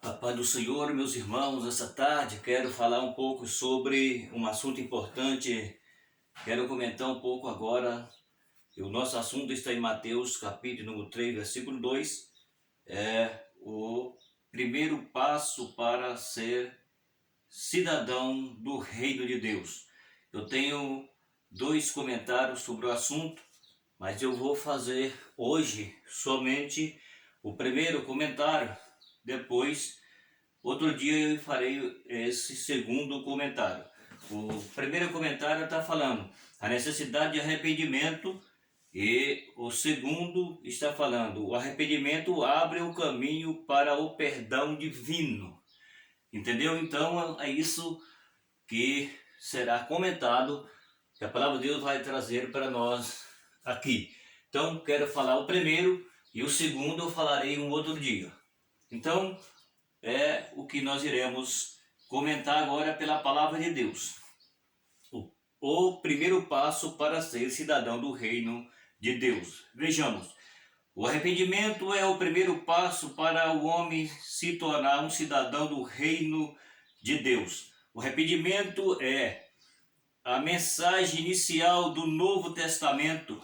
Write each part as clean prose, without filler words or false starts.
A paz do Senhor, meus irmãos, essa tarde quero falar um pouco sobre um assunto importante. Quero comentar um pouco agora. O nosso assunto está em Mateus, capítulo número 3, versículo 2. É o primeiro passo para ser cidadão do reino de Deus. Eu tenho dois comentários sobre o assunto, mas eu vou fazer hoje somente o primeiro comentário. Depois, outro dia eu farei esse segundo comentário. O primeiro comentário está falando a necessidade de arrependimento e o segundo está falando o arrependimento abre o caminho para o perdão divino. Entendeu? Então é isso que será comentado, que a palavra de Deus vai trazer para nós aqui. Então quero falar o primeiro e o segundo eu falarei um outro dia. Então é o que nós iremos comentar agora pela palavra de Deus. O primeiro passo para ser cidadão do reino de Deus. Vejamos, o arrependimento é o primeiro passo para o homem se tornar um cidadão do reino de Deus. O arrependimento é a mensagem inicial do Novo Testamento.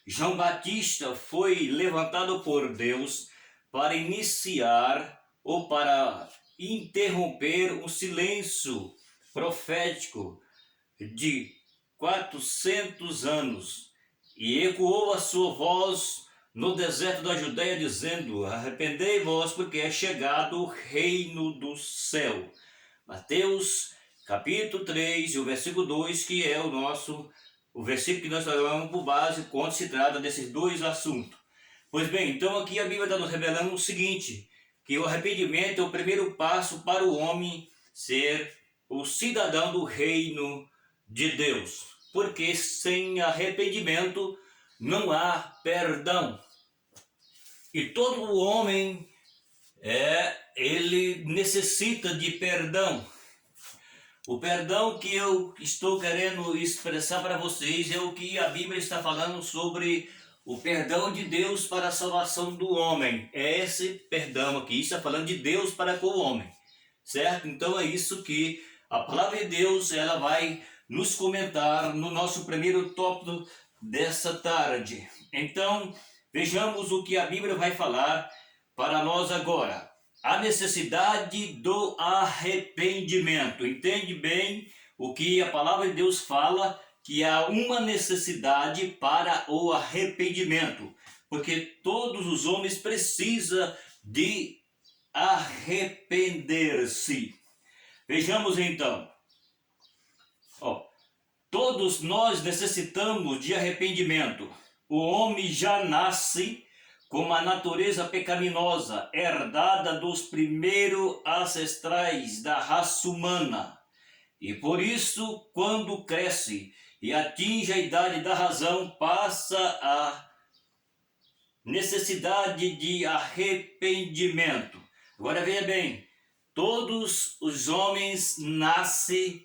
João Batista foi levantado por Deus para iniciar ou para interromper um silêncio profético de 400 anos e ecoou a sua voz no deserto da Judéia dizendo: arrependei-vos porque é chegado o reino do céu. Mateus capítulo 3 e o versículo 2, que é o versículo que nós falamos por base quando se trata desses dois assuntos. Pois bem, então aqui a Bíblia está nos revelando o seguinte, que o arrependimento é o primeiro passo para o homem ser o cidadão do reino de Deus. Porque sem arrependimento não há perdão. E todo homem ele necessita de perdão. O perdão que eu estou querendo expressar para vocês é o que a Bíblia está falando sobre o perdão de Deus para a salvação do homem. É esse perdão aqui, está falando de Deus para com o homem, certo? Então é isso que a palavra de Deus ela vai nos comentar no nosso primeiro tópico dessa tarde. Então, vejamos o que a Bíblia vai falar para nós agora. A necessidade do arrependimento. Entende bem o que a palavra de Deus fala, que há uma necessidade para o arrependimento. Porque todos os homens precisam de arrepender-se. Vejamos então. Todos nós necessitamos de arrependimento. O homem já nasce com uma natureza pecaminosa, herdada dos primeiros ancestrais da raça humana. E por isso, quando cresce e atinge a idade da razão, passa a necessidade de arrependimento. Agora veja bem, todos os homens nascem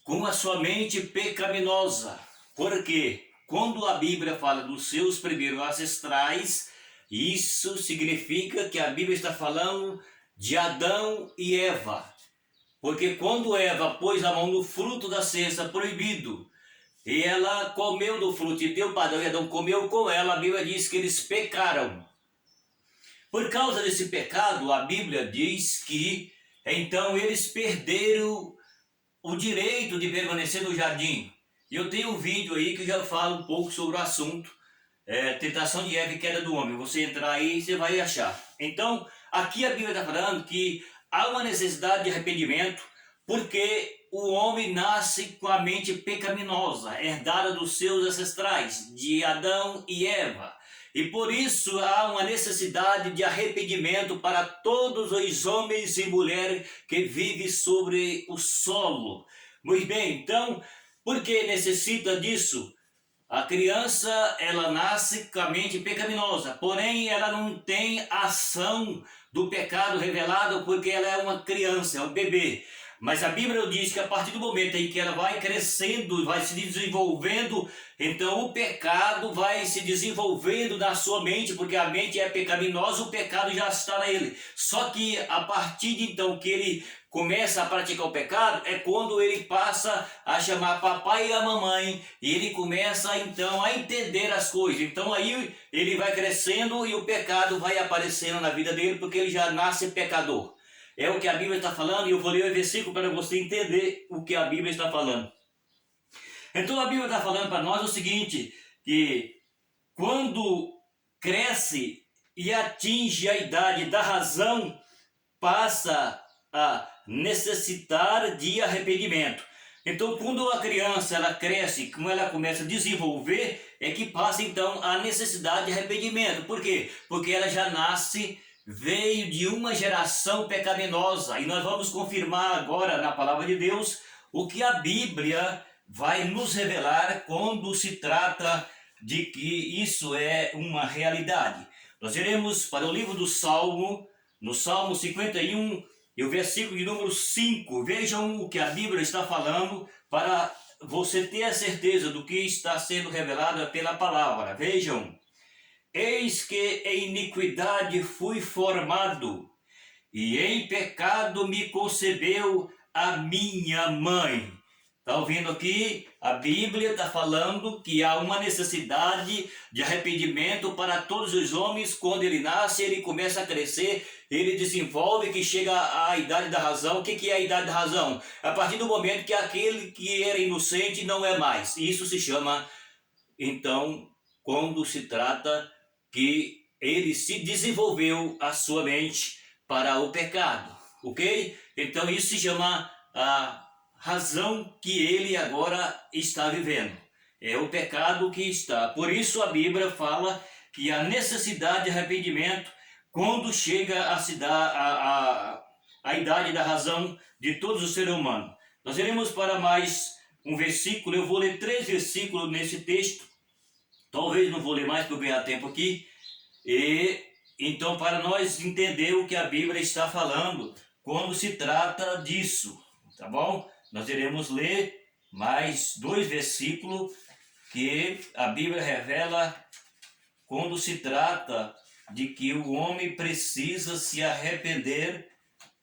com a sua mente pecaminosa. Por quê? Quando a Bíblia fala dos seus primeiros ancestrais, isso significa que a Bíblia está falando de Adão e Eva. Porque quando Eva pôs a mão no fruto da ciência proibido, e ela comeu do fruto, e deu para Adão, e Adão comeu com ela, a Bíblia diz que eles pecaram. Por causa desse pecado, a Bíblia diz que, então, eles perderam o direito de permanecer no jardim. E eu tenho um vídeo aí que já fala um pouco sobre o assunto, tentação de Eva e queda do homem. Você entrar aí e você vai achar. Então, aqui a Bíblia está falando que há uma necessidade de arrependimento, porque o homem nasce com a mente pecaminosa, herdada dos seus ancestrais, de Adão e Eva. E por isso há uma necessidade de arrependimento para todos os homens e mulheres que vivem sobre o solo. Muito bem, então, por que necessita disso? A criança, ela nasce com a mente pecaminosa, porém ela não tem ação do pecado revelado porque ela é uma criança, é um bebê. Mas a Bíblia diz que a partir do momento em que ela vai crescendo, vai se desenvolvendo, então o pecado vai se desenvolvendo na sua mente, porque a mente é pecaminosa, o pecado já está nele. Só que a partir de então que ele começa a praticar o pecado, é quando ele passa a chamar papai e a mamãe, e ele começa então a entender as coisas. Então aí ele vai crescendo e o pecado vai aparecendo na vida dele, porque ele já nasce pecador. É o que a Bíblia está falando, e eu vou ler o versículo para você entender o que a Bíblia está falando. Então a Bíblia está falando para nós o seguinte, que quando cresce e atinge a idade da razão, passa a necessitar de arrependimento. Então, quando a criança ela cresce, como ela começa a desenvolver, é que passa então a necessidade de arrependimento. Por quê? Porque ela já veio de uma geração pecaminosa. E nós vamos confirmar agora na palavra de Deus o que a Bíblia vai nos revelar quando se trata de que isso é uma realidade. Nós iremos para o livro do Salmo, no Salmo 51, e o versículo de número 5. Vejam o que a Bíblia está falando para você ter a certeza do que está sendo revelado pela palavra. Vejam. Eis que em iniquidade fui formado, e em pecado me concebeu a minha mãe. Está ouvindo aqui? A Bíblia está falando que há uma necessidade de arrependimento para todos os homens. Quando ele nasce, ele começa a crescer, ele desenvolve, que chega à idade da razão. O que é a idade da razão? A partir do momento que aquele que era inocente não é mais. Isso se chama, então, quando se trata que ele se desenvolveu a sua mente para o pecado, ok? Então isso se chama a razão que ele agora está vivendo. É o pecado que está. Por isso a Bíblia fala que a necessidade de arrependimento, quando chega a se dar a idade da razão de todos os seres humanos. Nós iremos para mais um versículo. Eu vou ler 3 versículos nesse texto. Talvez não vou ler mais para ganhar tempo aqui. E então, para nós entender o que a Bíblia está falando quando se trata disso, tá bom? Nós iremos ler mais 2 versículos que a Bíblia revela quando se trata de que o homem precisa se arrepender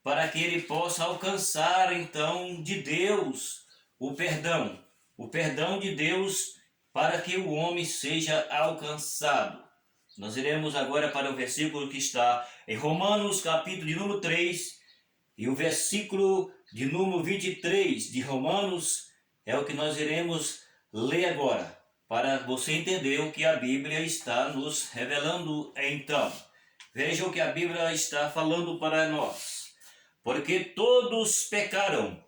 para que ele possa alcançar então de Deus o perdão de Deus, para que o homem seja alcançado. Nós iremos agora para o versículo que está em Romanos, capítulo de número 3, e o versículo de número 23 de Romanos é o que nós iremos ler agora, para você entender o que a Bíblia está nos revelando então. Veja o que a Bíblia está falando para nós. Porque todos pecaram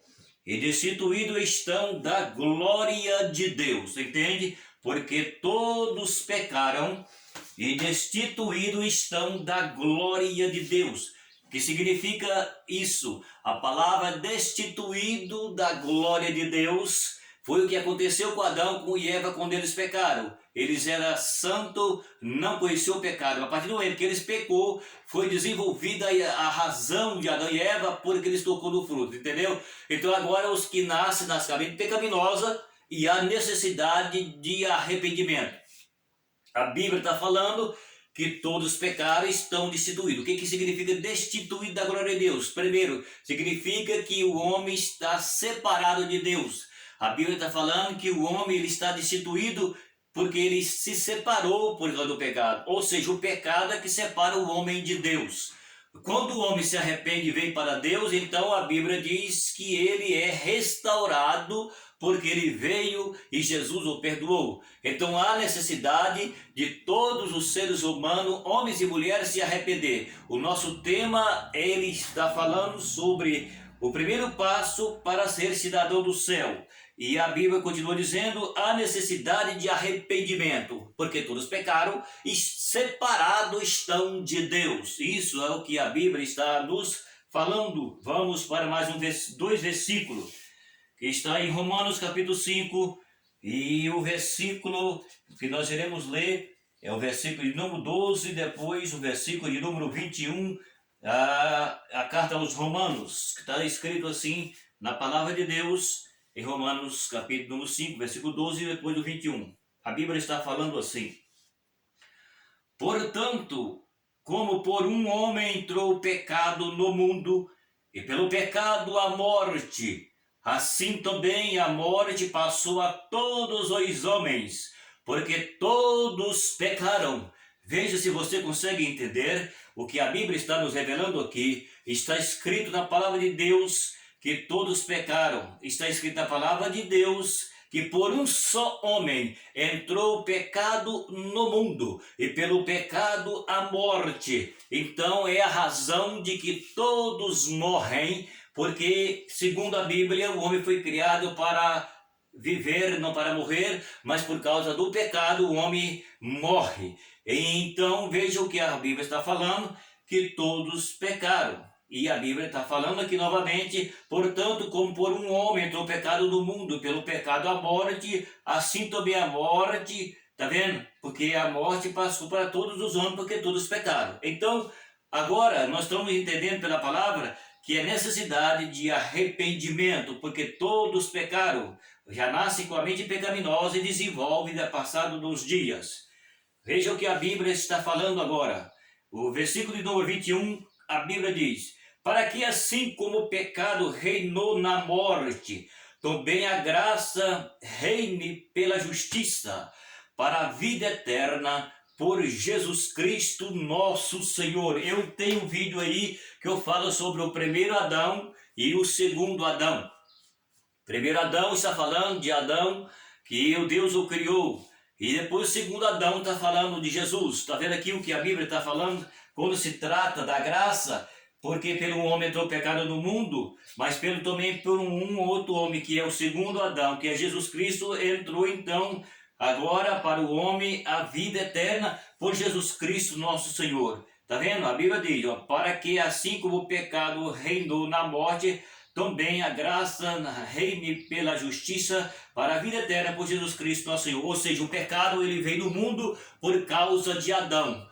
e destituídos estão da glória de Deus. Entende? Porque todos pecaram e destituídos estão da glória de Deus. O que significa isso? A palavra destituído da glória de Deus foi o que aconteceu com Adão e Eva quando eles pecaram. Eles eram santos, não conheciam o pecado. A partir do momento que eles pecou, foi desenvolvida a razão de Adão e Eva porque eles tocou no fruto, entendeu? Então agora os que nascem na mente pecaminosa e há necessidade de arrependimento. A Bíblia está falando que todos pecaram e estão destituídos. O que significa destituído da glória de Deus? Primeiro, significa que o homem está separado de Deus. A Bíblia está falando que o homem ele está destituído porque ele se separou por causa do pecado. Ou seja, o pecado é que separa o homem de Deus. Quando o homem se arrepende e vem para Deus, então a Bíblia diz que ele é restaurado porque ele veio e Jesus o perdoou. Então há necessidade de todos os seres humanos, homens e mulheres, se arrepender. O nosso tema, ele está falando sobre o primeiro passo para ser cidadão do céu. E a Bíblia continua dizendo a necessidade de arrependimento, porque todos pecaram e separados estão de Deus. Isso é o que a Bíblia está nos falando. Vamos para mais 2 versículos, que está em Romanos capítulo 5, e o versículo que nós iremos ler é o versículo de número 12, depois o versículo de número 21, a carta aos Romanos, que está escrito assim na palavra de Deus, em Romanos capítulo número 5, versículo 12 e depois do 21. A Bíblia está falando assim: portanto, como por um homem entrou o pecado no mundo, e pelo pecado a morte, assim também a morte passou a todos os homens, porque todos pecaram. Veja se você consegue entender o que a Bíblia está nos revelando aqui. Está escrito na palavra de Deus que todos pecaram. Está escrito na palavra de Deus que por um só homem entrou o pecado no mundo, e pelo pecado a morte. Então é a razão de que todos morrem, porque, segundo a Bíblia, o homem foi criado para viver, não para morrer, mas por causa do pecado o homem morre. Então veja o que a Bíblia está falando, que todos pecaram. E a Bíblia está falando aqui novamente: portanto, como por um homem entrou o pecado no mundo, pelo pecado a morte, assim também a morte, está vendo? Porque a morte passou para todos os homens, porque todos pecaram. Então, agora nós estamos entendendo pela palavra que é necessidade de arrependimento, porque todos pecaram, já nascem com a mente pecaminosa e desenvolvem no passado dos dias. Veja o que a Bíblia está falando agora. O versículo de número 21, a Bíblia diz: para que assim como o pecado reinou na morte, também a graça reine pela justiça, para a vida eterna, por Jesus Cristo nosso Senhor. Eu tenho um vídeo aí que eu falo sobre o primeiro Adão e o segundo Adão. Primeiro Adão está falando de Adão, que o Deus o criou. E depois o segundo Adão está falando de Jesus. Está vendo aqui o que a Bíblia está falando? Quando se trata da graça, porque pelo homem entrou o pecado no mundo, mas também por um outro homem, que é o segundo Adão, que é Jesus Cristo, entrou então agora para o homem a vida eterna por Jesus Cristo nosso Senhor. Está vendo? A Bíblia diz, ó, para que assim como o pecado reinou na morte, também a graça reine pela justiça para a vida eterna por Jesus Cristo nosso Senhor. Ou seja, o pecado ele veio no mundo por causa de Adão.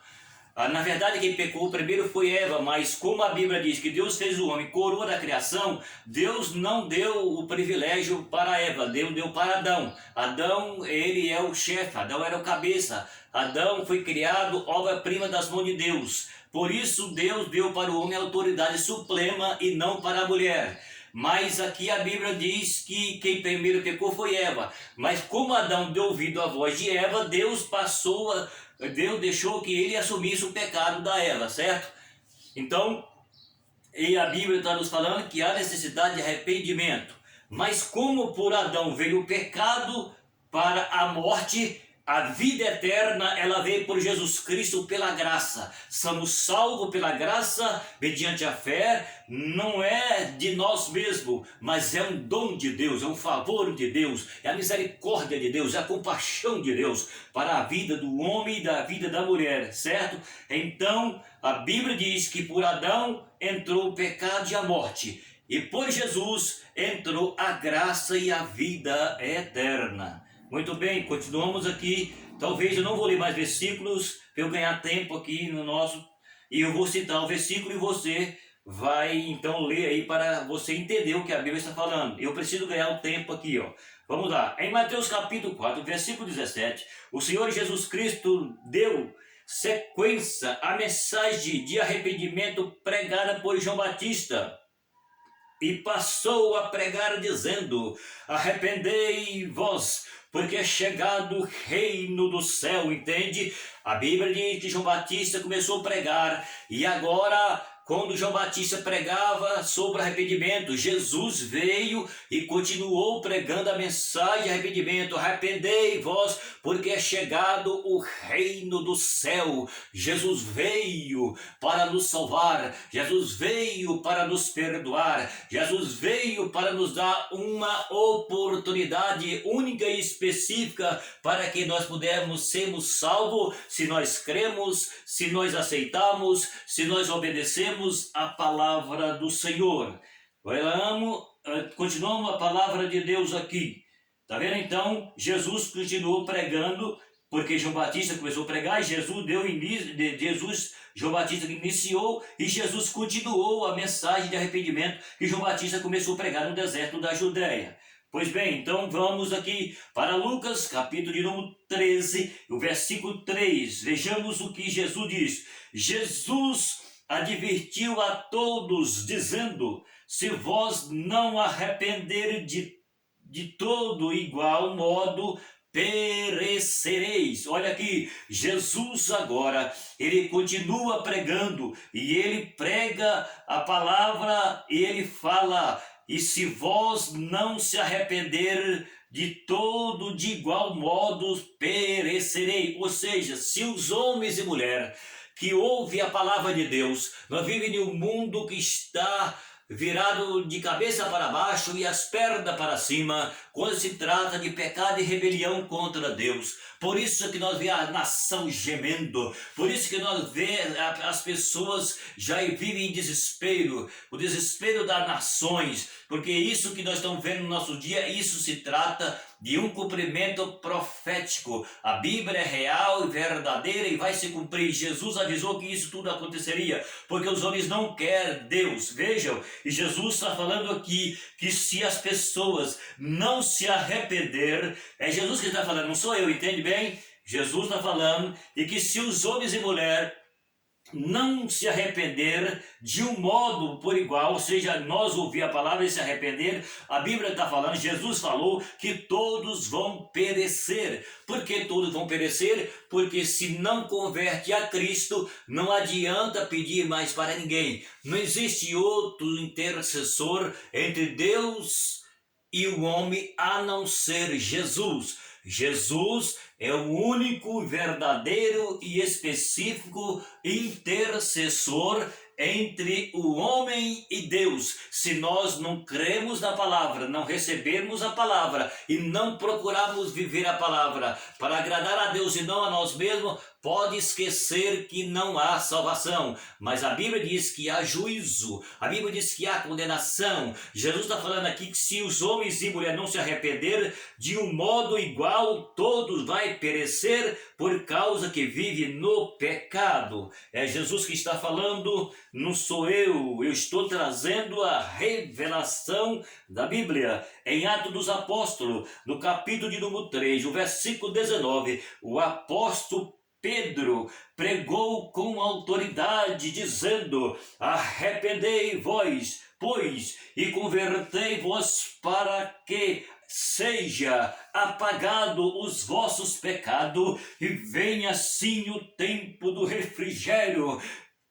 Na verdade, quem pecou primeiro foi Eva, mas como a Bíblia diz que Deus fez o homem coroa da criação, Deus não deu o privilégio para Eva, Deus deu para Adão. Adão, ele é o chefe, Adão era o cabeça. Adão foi criado obra-prima das mãos de Deus. Por isso, Deus deu para o homem a autoridade suprema e não para a mulher. Mas aqui a Bíblia diz que quem primeiro pecou foi Eva. Mas como Adão deu ouvido à voz de Eva, Deus deixou que ele assumisse o pecado da Eva, certo? Então, e a Bíblia está nos falando que há necessidade de arrependimento. Mas como por Adão veio o pecado para a morte, a vida eterna, ela veio por Jesus Cristo pela graça. Somos salvos pela graça, mediante a fé. Não é de nós mesmos, mas é um dom de Deus, é um favor de Deus, é a misericórdia de Deus, é a compaixão de Deus para a vida do homem e da vida da mulher, certo? Então, a Bíblia diz que por Adão entrou o pecado e a morte, e por Jesus entrou a graça e a vida eterna. Muito bem, continuamos aqui. Talvez eu não vou ler mais versículos para eu ganhar tempo aqui no nosso. E eu vou citar o versículo e você vai então ler aí para você entender o que a Bíblia está falando. Eu preciso ganhar um tempo aqui, ó. Vamos lá. Em Mateus capítulo 4, versículo 17, o Senhor Jesus Cristo deu sequência à mensagem de arrependimento pregada por João Batista. E passou a pregar dizendo: arrependei-vos, porque é chegado o reino do céu, entende? A Bíblia diz que João Batista começou a pregar, e agora, quando João Batista pregava sobre arrependimento, Jesus veio e continuou pregando a mensagem de arrependimento. Arrependei-vos, porque é chegado o reino do céu. Jesus veio para nos salvar, Jesus veio para nos perdoar, Jesus veio para nos dar uma oportunidade única e específica para que nós pudermos sermos salvos, se nós cremos, se nós aceitamos, se nós obedecemos a palavra do Senhor. Continuamos a palavra de Deus aqui. Está vendo então? Jesus continuou pregando porque João Batista começou a pregar e João Batista iniciou e Jesus continuou a mensagem de arrependimento que João Batista começou a pregar no deserto da Judéia. Pois bem, então vamos aqui para Lucas, capítulo de número 13, o versículo 3. Vejamos o que Jesus diz. Jesus advertiu a todos, dizendo: se vós não arrependerem de todo igual modo, perecereis. Olha aqui, Jesus agora, ele continua pregando, e ele prega a palavra, e ele fala: e se vós não se arrepender de todo de igual modo, perecerei. Ou seja, se os homens e mulheres que ouvem a palavra de Deus, nós vivemos em um mundo que está virado de cabeça para baixo e as pernas para cima, quando se trata de pecado e rebelião contra Deus. Por isso que nós vemos a nação gemendo, por isso que nós vemos as pessoas já vivem em desespero, o desespero das nações, porque isso que nós estamos vendo no nosso dia, isso se trata de um cumprimento profético. A Bíblia é real e verdadeira e vai se cumprir. Jesus avisou que isso tudo aconteceria, porque os homens não querem Deus. Vejam, e Jesus está falando aqui que se as pessoas não se arrepender, é Jesus que está falando, não sou eu, entende bem? Jesus está falando e que se os homens e mulheres não se arrepender de um modo por igual, ou seja, nós ouvir a palavra e se arrepender, a Bíblia está falando, Jesus falou que todos vão perecer. Por que todos vão perecer? Porque se não converte a Cristo, não adianta pedir mais para ninguém. Não existe outro intercessor entre Deus e o homem a não ser Jesus. Jesus é o único, verdadeiro e específico intercessor entre o homem e Deus. Se nós não cremos na palavra, não recebermos a palavra e não procurarmos viver a palavra para agradar a Deus e não a nós mesmos, pode esquecer que não há salvação. Mas a Bíblia diz que há juízo, a Bíblia diz que há condenação. Jesus está falando aqui que se os homens e mulheres não se arrependerem, de um modo igual, todos vão perecer por causa que vive no pecado. É Jesus que está falando, não sou eu estou trazendo a revelação da Bíblia. Em Atos dos Apóstolos, no capítulo de número 3, o versículo 19, o apóstolo Pedro pregou com autoridade, dizendo: arrependei-vos, pois, e convertei-vos para que seja apagado os vossos pecados e venha assim o tempo do refrigério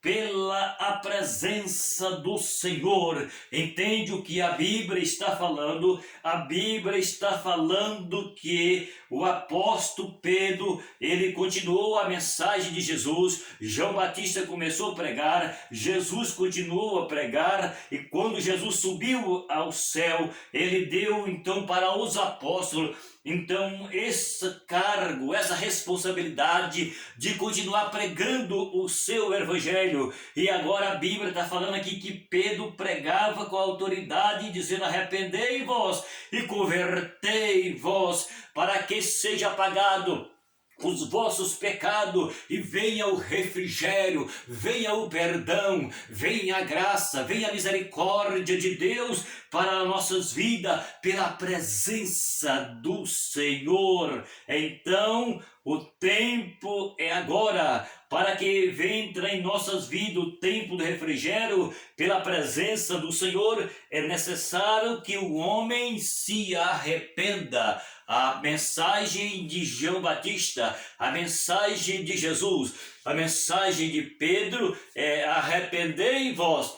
pela a presença do Senhor. Entende o que a Bíblia está falando? A Bíblia está falando que o apóstolo Pedro, ele continuou a mensagem de Jesus. João Batista começou a pregar, Jesus continuou a pregar, e quando Jesus subiu ao céu, ele deu então para os apóstolos então esse cargo, essa responsabilidade de continuar pregando o seu evangelho. E agora a Bíblia está falando aqui que Pedro pregava com autoridade, dizendo: arrependei-vos e convertei-vos para que seja apagado os vossos pecados e venha o refrigério, venha o perdão, venha a graça, venha a misericórdia de Deus para as nossas vidas, pela presença do Senhor. Então o tempo é agora, para que venha em nossas vidas o tempo do refrigério, pela presença do Senhor, é necessário que o homem se arrependa. A mensagem de João Batista, a mensagem de Jesus, a mensagem de Pedro é: arrependei-vos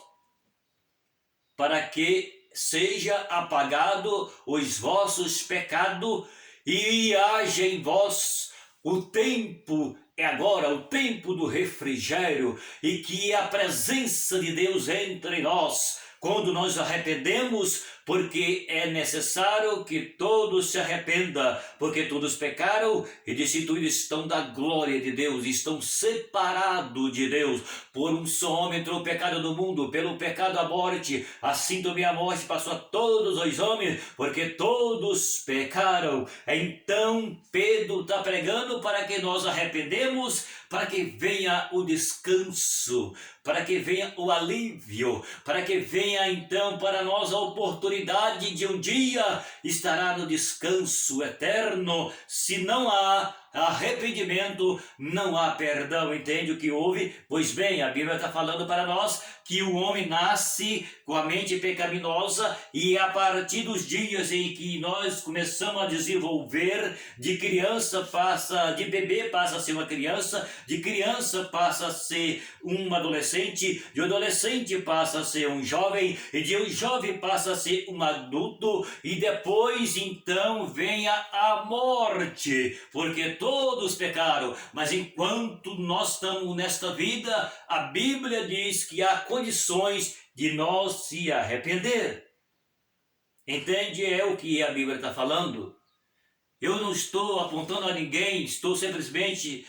para que seja apagado os vossos pecados e haja em vós o tempo é agora, o tempo do refrigério, e que a presença de Deus entre nós. Quando nós arrependemos, porque é necessário que todos se arrependam, porque todos pecaram e destituídos estão da glória de Deus, estão separados de Deus. Por um só homem entrou o pecado no mundo, pelo pecado a morte, assim também a morte passou a todos os homens, porque todos pecaram. Então Pedro está pregando para que nós arrependemos, para que venha o descanso, para que venha o alívio, para que venha então para nós a oportunidade de um dia estar no descanso eterno. Se não há arrependimento, não há perdão. Entende o que houve? Pois bem, a Bíblia está falando para nós que o homem nasce com a mente pecaminosa, e a partir dos dias em que nós começamos a desenvolver, de bebê passa a ser uma criança, de criança passa a ser um adolescente, de adolescente passa a ser um jovem, e de um jovem passa a ser um adulto, e depois então vem a morte, porque todos pecaram. Mas enquanto nós estamos nesta vida, a Bíblia diz que há condições de nós se arrepender. Entende? É o que a Bíblia está falando. Eu não estou apontando a ninguém, estou simplesmente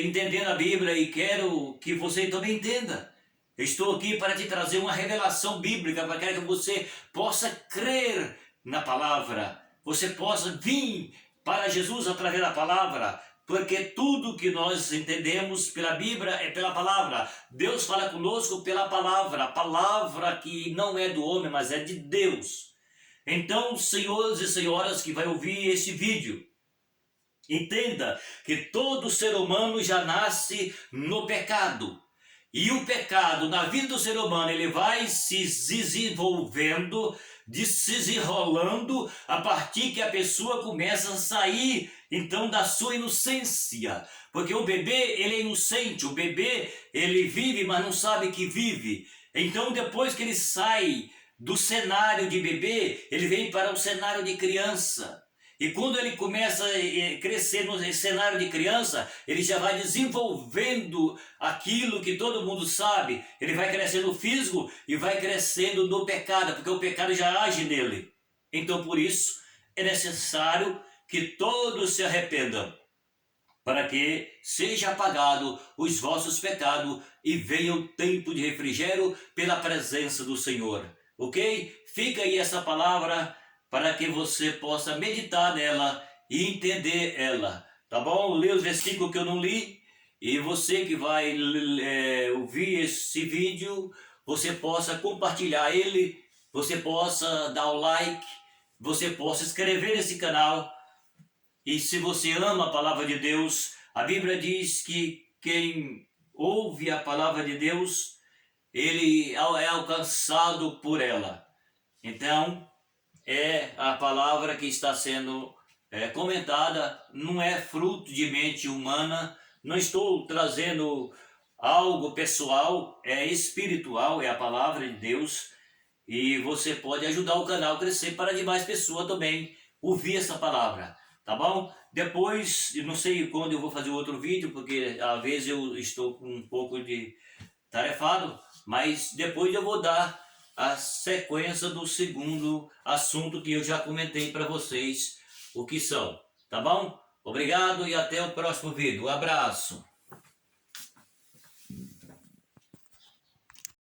entendendo a Bíblia, e quero que você também entenda. Estou aqui para te trazer uma revelação bíblica, para que você possa crer na palavra, você possa vir para Jesus através da palavra, porque tudo que nós entendemos pela Bíblia é pela palavra. Deus fala conosco pela palavra, a palavra que não é do homem, mas é de Deus. Então, senhores e senhoras que vai ouvir este vídeo, entenda que todo ser humano já nasce no pecado. E o pecado na vida do ser humano, ele vai se desenvolvendo, se desenrolando, a partir que a pessoa começa a sair então da sua inocência. Porque o bebê, ele é inocente, o bebê, ele vive, mas não sabe que vive. Então depois que ele sai do cenário de bebê, ele vem para o cenário de criança. E quando ele começa a crescer no cenário de criança, ele já vai desenvolvendo aquilo que todo mundo sabe. Ele vai crescendo no físico e vai crescendo no pecado, porque o pecado já age nele. Então por isso é necessário que todos se arrependam, para que seja apagado os vossos pecados e venha o tempo de refrigério pela presença do Senhor. Ok? Fica aí essa palavra para que você possa meditar nela e entender ela, tá bom? Lê os versículos que eu não li, e você que vai ouvir esse vídeo, você possa compartilhar ele, você possa dar o like, você possa inscrever nesse canal. E se você ama a palavra de Deus, a Bíblia diz que quem ouve a palavra de Deus, ele é alcançado por ela. Então, é a palavra que está sendo comentada, não é fruto de mente humana, não estou trazendo algo pessoal, é espiritual, é a palavra de Deus, e você pode ajudar o canal a crescer para demais pessoas também ouvir essa palavra, tá bom? Depois, eu não sei quando eu vou fazer outro vídeo, porque às vezes eu estou com um pouco de tarefado, mas depois eu vou dar a sequência do segundo assunto que eu já comentei para vocês o que são, tá bom? Obrigado e até o próximo vídeo. Um abraço.